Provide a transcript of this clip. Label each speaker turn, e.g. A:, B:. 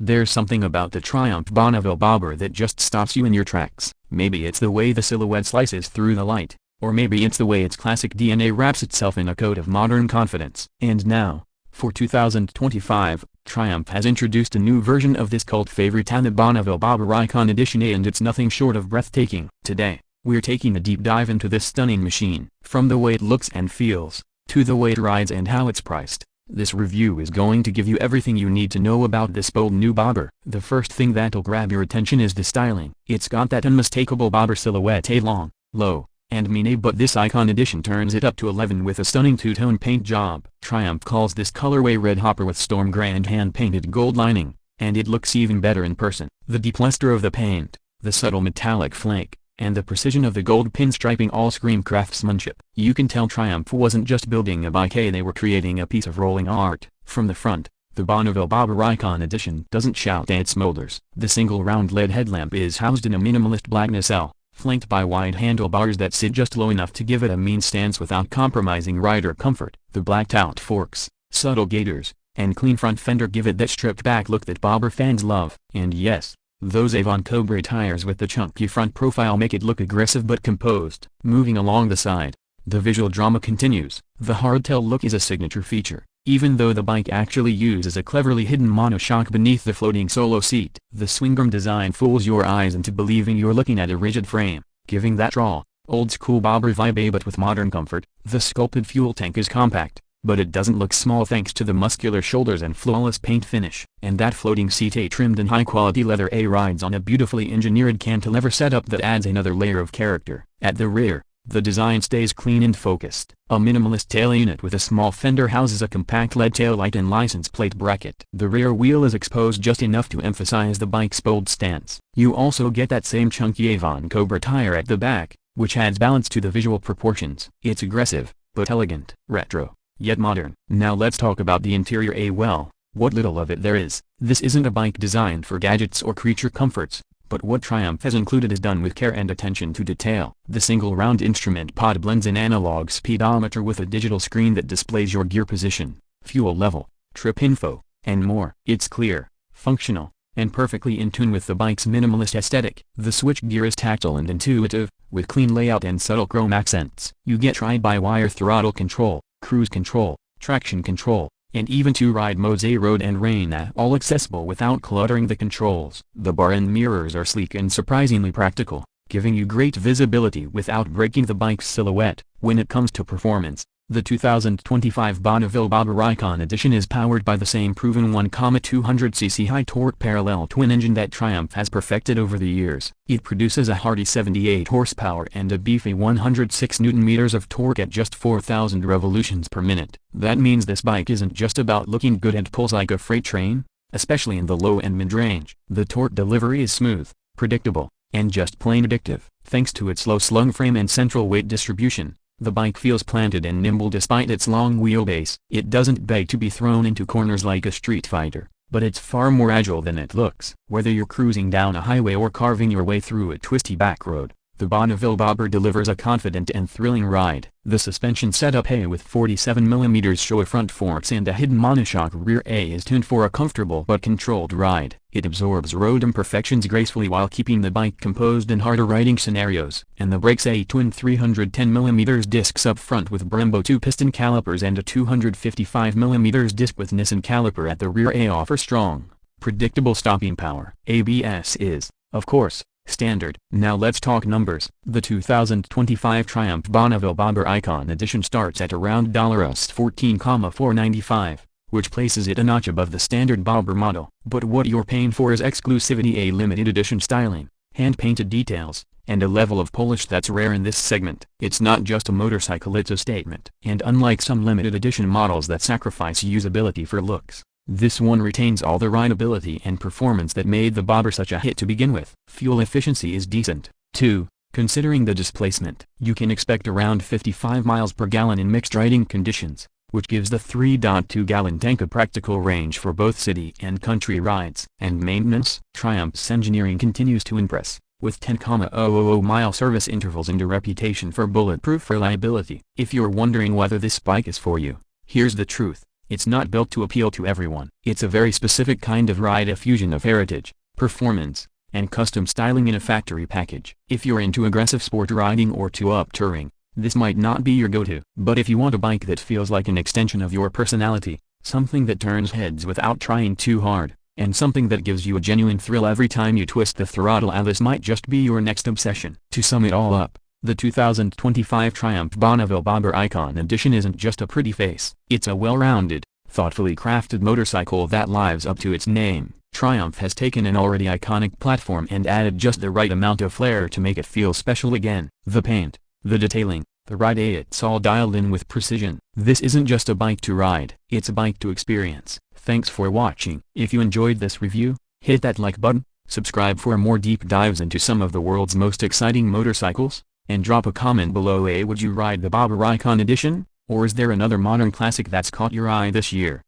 A: There's something about the Triumph Bonneville bobber that just stops you in your tracks. Maybe it's the way the silhouette slices through the light, or maybe it's the way its classic DNA wraps itself in a coat of modern confidence. And now, for 2025, Triumph has introduced a new version of this cult favorite, the Bonneville Bobber Icon Edition, and it's nothing short of breathtaking. Today, we're taking a deep dive into this stunning machine. From the way it looks and feels, to the way it rides and how it's priced, this review is going to give you everything you need to know about this bold new bobber. The first thing that'll grab your attention is the styling. It's got that unmistakable bobber silhouette, long, low, and mean, but this Icon Edition turns it up to 11 with a stunning two-tone paint job. Triumph calls this colorway Red Hopper with storm gray and hand-painted gold lining, and it looks even better in person. The deep luster of the paint, the subtle metallic flake, and the precision of the gold pinstriping all scream craftsmanship. You can tell Triumph wasn't just building a bike, they were creating a piece of rolling art. From the front, the Bonneville Bobber Icon Edition doesn't shout, it smolders. The single round LED headlamp is housed in a minimalist black nacelle, flanked by wide handlebars that sit just low enough to give it a mean stance without compromising rider comfort. The blacked-out forks, subtle gaiters, and clean front fender give it that stripped-back look that bobber fans love. And yes, those Avon Cobra tires with the chunky front profile make it look aggressive but composed. Moving along the side, the visual drama continues. The hardtail look is a signature feature, even though the bike actually uses a cleverly hidden monoshock beneath the floating solo seat. The swingarm design fools your eyes into believing you're looking at a rigid frame, giving that raw, old-school bobber vibe but with modern comfort. The sculpted fuel tank is compact, but it doesn't look small thanks to the muscular shoulders and flawless paint finish. And that floating seat, trimmed in high-quality leather, rides on a beautifully engineered cantilever setup that adds another layer of character. At the rear, the design stays clean and focused. A minimalist tail unit with a small fender houses a compact LED taillight and license plate bracket. The rear wheel is exposed just enough to emphasize the bike's bold stance. You also get that same chunky Avon Cobra tire at the back, which adds balance to the visual proportions. It's aggressive, but elegant, retro, yet modern. Now let's talk about the interior. Well, what little of it there is. This isn't a bike designed for gadgets or creature comforts, but what Triumph has included is done with care and attention to detail. The single round instrument pod blends an analog speedometer with a digital screen that displays your gear position, fuel level, trip info, and more. It's clear, functional, and perfectly in tune with the bike's minimalist aesthetic. The switchgear is tactile and intuitive, with clean layout and subtle chrome accents. You get ride-by-wire throttle control, cruise control, traction control, and even 2 ride modes, road and rain, all accessible without cluttering the controls. The bar and mirrors are sleek and surprisingly practical, giving you great visibility without breaking the bike's silhouette. When it comes to performance, the 2025 Bonneville Bobber Icon Edition is powered by the same proven 1,200cc high-torque parallel twin engine that Triumph has perfected over the years. It produces a hearty 78 horsepower and a beefy 106 Nm of torque at just 4,000 revolutions per minute. That means this bike isn't just about looking good and pulls like a freight train, especially in the low and mid-range. The torque delivery is smooth, predictable, and just plain addictive. Thanks to its low slung frame and central weight distribution, the bike feels planted and nimble despite its long wheelbase. It doesn't beg to be thrown into corners like a street fighter, but it's far more agile than it looks. Whether you're cruising down a highway or carving your way through a twisty back road, the Bonneville Bobber delivers a confident and thrilling ride. The suspension setup, with 47mm show front forks and a hidden monoshock rear, is tuned for a comfortable but controlled ride. It absorbs road imperfections gracefully while keeping the bike composed in harder riding scenarios. And the brakes, twin 310mm discs up front with Brembo 2-piston calipers and a 255mm disc with Nissan caliper at the rear, offer strong, predictable stopping power. ABS is, of course, standard. Now let's talk numbers. The 2025 Triumph Bonneville Bobber Icon Edition starts at around $14,495, which places it a notch above the standard bobber model. But what you're paying for is exclusivity, a limited edition styling, hand-painted details, and a level of polish that's rare in this segment. It's not just a motorcycle, it's a statement. And unlike some limited edition models that sacrifice usability for looks, this one retains all the rideability and performance that made the bobber such a hit to begin with. Fuel efficiency is decent, too, considering the displacement. You can expect around 55 miles per gallon in mixed riding conditions, which gives the 3.2-gallon tank a practical range for both city and country rides. And maintenance? Triumph's engineering continues to impress, with 10,000-mile service intervals and a reputation for bulletproof reliability. If you're wondering whether this bike is for you, here's the truth. It's not built to appeal to everyone. It's a very specific kind of ride, a fusion of heritage, performance, and custom styling in a factory package. If you're into aggressive sport riding or up touring, this might not be your go-to. But if you want a bike that feels like an extension of your personality, something that turns heads without trying too hard, and something that gives you a genuine thrill every time you twist the throttle, this might just be your next obsession. To sum it all up, the 2025 Triumph Bonneville Bobber Icon Edition isn't just a pretty face. It's a well-rounded, thoughtfully crafted motorcycle that lives up to its name. Triumph has taken an already iconic platform and added just the right amount of flair to make it feel special again. The paint, the detailing, the ride, it's all dialed in with precision. This isn't just a bike to ride, it's a bike to experience. Thanks for watching. If you enjoyed this review, hit that like button, subscribe for more deep dives into some of the world's most exciting motorcycles, and drop a comment below. Would you ride the Bobber Icon Edition, or is there another modern classic that's caught your eye this year?